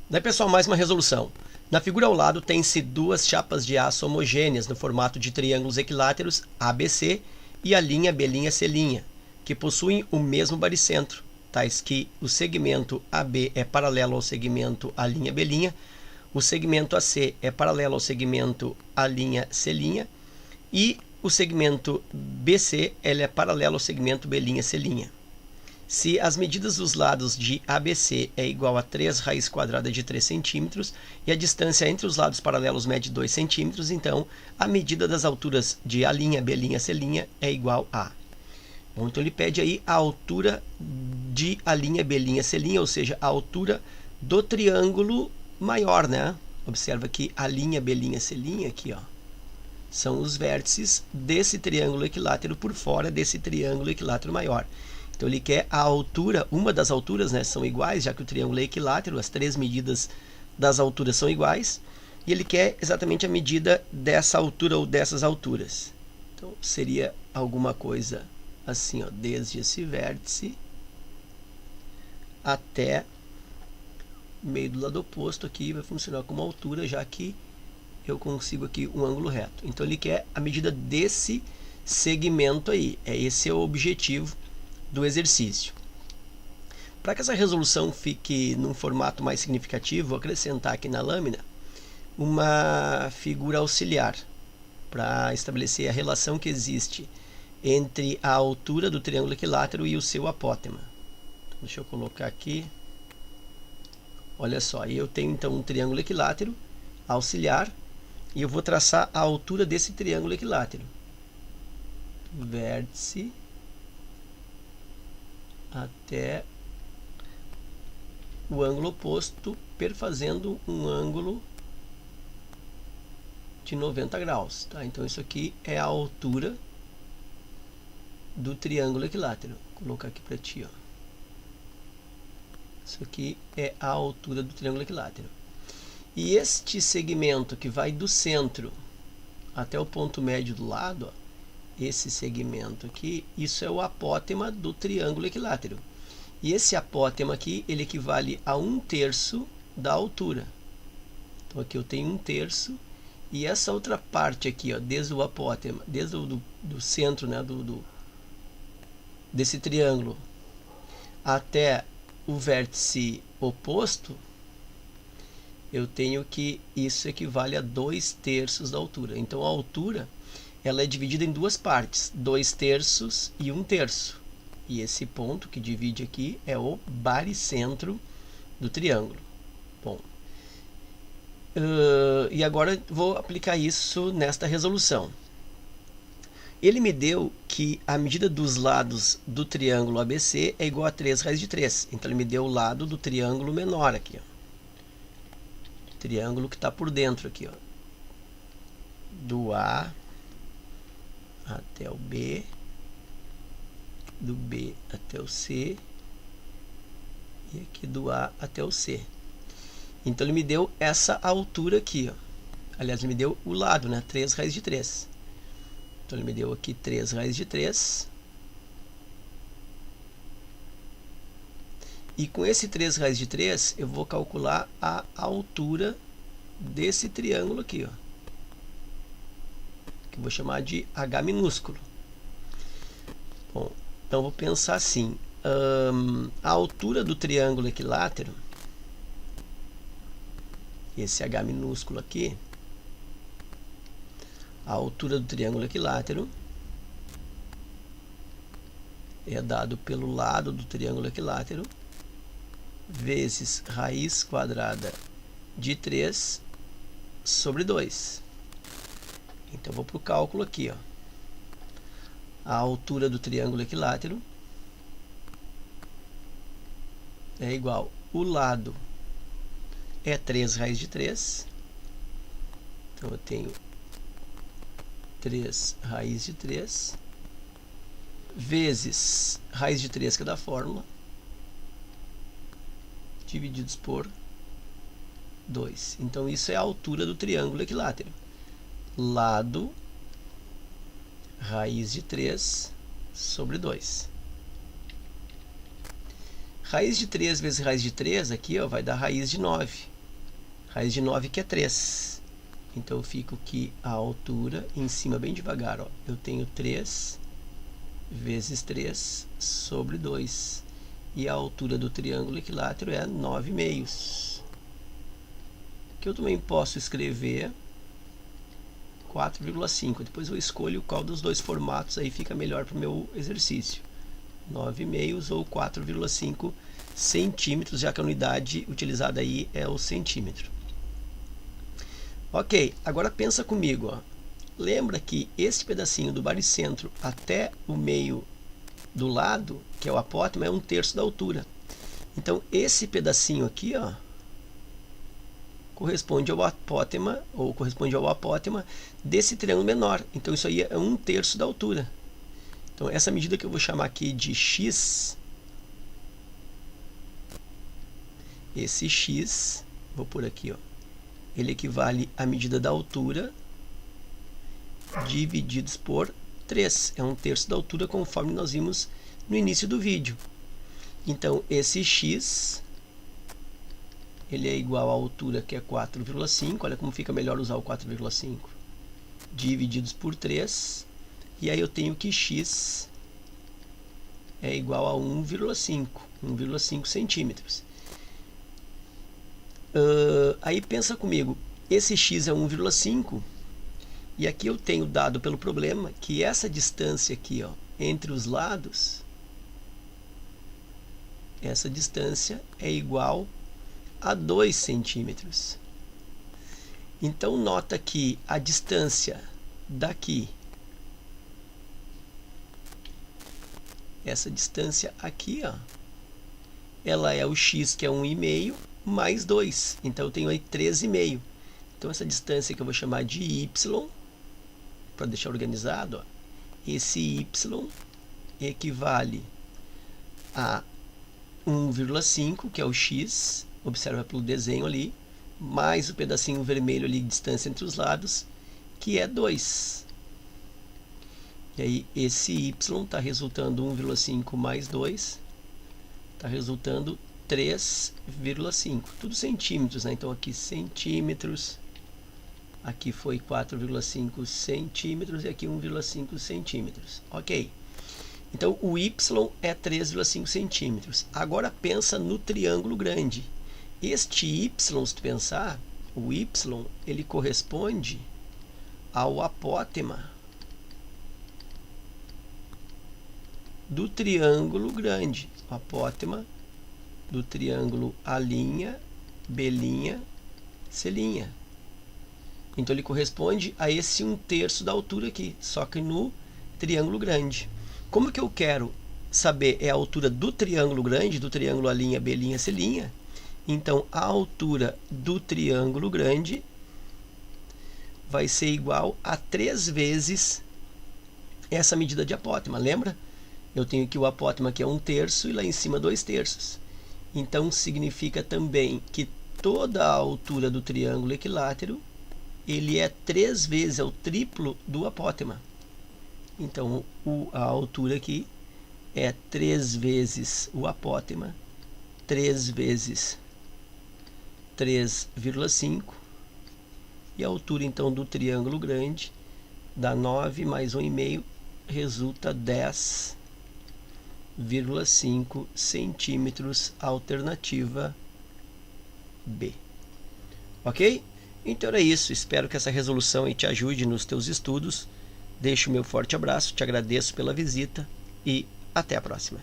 Daí, pessoal, mais uma resolução. Na figura ao lado tem-se duas chapas de aço homogêneas no formato de triângulos equiláteros ABC e a linha B', C', que possuem o mesmo baricentro, tais que o segmento AB é paralelo ao segmento A', B', o segmento AC é paralelo ao segmento A', C' e o segmento BC ele é paralelo ao segmento B', C'. Se as medidas dos lados de ABC é igual a 3 raiz quadrada de 3 centímetros e a distância entre os lados paralelos mede 2 centímetros, então a medida das alturas de A', B', C' é igual a... Bom, então ele pede aí a altura de A', B', C', ou seja, a altura do triângulo maior, né? Observa que A', B', C' aqui, ó, são os vértices desse triângulo equilátero por fora desse triângulo equilátero maior. Então ele quer a altura, uma das alturas, né, são iguais, já que o triângulo é equilátero, as três medidas das alturas são iguais, e ele quer exatamente a medida dessa altura ou dessas alturas. Então seria alguma coisa assim, ó, desde esse vértice até o meio do lado oposto aqui vai funcionar como altura, já que eu consigo aqui um ângulo reto. Então ele quer a medida desse segmento aí, esse é o objetivo do exercício. Para que essa resolução fique num formato mais significativo, vou acrescentar aqui na lâmina uma figura auxiliar para estabelecer a relação que existe entre a altura do triângulo equilátero e o seu apótema. Então, deixa eu colocar aqui. Olha só, eu tenho então um triângulo equilátero auxiliar e eu vou traçar a altura desse triângulo equilátero. Vértice até o ângulo oposto, perfazendo um ângulo de 90 graus. Tá? Então isso aqui é a altura do triângulo equilátero. Vou colocar aqui para ti, ó. Isso aqui é a altura do triângulo equilátero. E este segmento que vai do centro até o ponto médio do lado, ó, esse segmento aqui, isso é o apótema do triângulo equilátero. E esse apótema aqui, ele equivale a 1/3 da altura. Então aqui eu tenho 1/3 e essa outra parte aqui, ó, desde o apótema, desde o do centro, né, desse triângulo até o vértice oposto, eu tenho que isso equivale a 2/3 da altura. Então a altura ela é dividida em duas partes, 2/3 e 1/3. E esse ponto que divide aqui é o baricentro do triângulo. Bom, e agora vou aplicar isso nesta resolução. Ele me deu que a medida dos lados do triângulo ABC é igual a 3 raiz de 3. Então ele me deu o lado do triângulo menor aqui, ó. Triângulo que está por dentro aqui, ó. Do A até o B, do B até o C e aqui do A até o C. Então ele me deu essa altura aqui, ó. Aliás, ele me deu o lado, né? 3 raiz de 3. Então ele me deu aqui 3 raiz de 3. E com esse 3 raiz de 3, eu vou calcular a altura desse triângulo aqui, ó. Que eu vou chamar de H minúsculo. Bom, então vou pensar assim, a altura do triângulo equilátero, esse H minúsculo aqui, a altura do triângulo equilátero é dado pelo lado do triângulo equilátero vezes raiz quadrada de 3 sobre 2. Então vou para o cálculo aqui, ó. A altura do triângulo equilátero é igual, o lado é 3 raiz de 3. Então eu tenho 3 raiz de 3 vezes raiz de 3, que é da fórmula, divididos por 2. Então isso é a altura do triângulo equilátero. Lado raiz de 3 sobre 2. Raiz de 3 vezes raiz de 3 aqui, ó, vai dar raiz de 9. Raiz de 9 que é 3. Então eu fico que a altura, em cima bem devagar, ó, eu tenho 3 vezes 3 sobre 2. E a altura do triângulo equilátero é 9/2. Que eu também posso escrever 4,5. Depois eu escolho qual dos dois formatos aí fica melhor para o meu exercício. 9/2 ou 4,5 centímetros, já que a unidade utilizada aí é o centímetro. Ok, agora pensa comigo, ó. Lembra que esse pedacinho do baricentro até o meio do lado, que é o apótema, é 1/3 da altura. Então esse pedacinho aqui, ó, corresponde ao apótema, ou corresponde ao apótema desse triângulo menor. Então isso aí é 1/3 da altura. Então essa medida que eu vou chamar aqui de x, esse x, vou pôr aqui, ó, ele equivale à medida da altura divididos por 3. É 1/3 da altura, conforme nós vimos no início do vídeo. Então esse x, ele é igual à altura, que é 4,5. Olha como fica melhor usar o 4,5. Divididos por 3. E aí eu tenho que x é igual a 1,5 centímetros. Aí pensa comigo, esse x é 1,5. E aqui eu tenho dado pelo problema que essa distância aqui, ó, entre os lados, essa distância é igual a 2 centímetros. Então nota que a distância daqui, essa distância aqui, ó, ela é o x, que é 1,5, mais 2. Então eu tenho aí 3,5. Então essa distância que eu vou chamar de y, para deixar organizado, ó, esse y equivale a 1,5, que é o x, observa pelo desenho ali, mais o pedacinho vermelho ali de distância entre os lados, que é 2. E aí esse y está resultando 1,5 mais 2, está resultando 3,5. Tudo centímetros, né? Então aqui centímetros, aqui foi 4,5 centímetros e aqui 1,5 centímetros. Ok. Então o y é 3,5 centímetros. Agora pensa no triângulo grande. Este y, se tu pensar, o y, ele corresponde ao apótema do triângulo grande. O apótema do triângulo A', B', C'. Então ele corresponde a esse 1/3 da altura aqui, só que no triângulo grande. Como que eu quero saber a altura do triângulo grande, do triângulo A', B', C'? Então a altura do triângulo grande vai ser igual a 3 vezes essa medida de apótema. Lembra? Eu tenho aqui o apótema, que é 1/3, e lá em cima 2/3. Então significa também que toda a altura do triângulo equilátero, ele é 3 vezes, é o triplo do apótema. Então a altura aqui é 3 vezes o apótema, 3 vezes 3,5, e a altura então do triângulo grande dá 9 mais 1,5, resulta 10,5 centímetros, alternativa B. Ok? Então era isso, espero que essa resolução aí te ajude nos teus estudos. Deixo o meu forte abraço, te agradeço pela visita e até a próxima.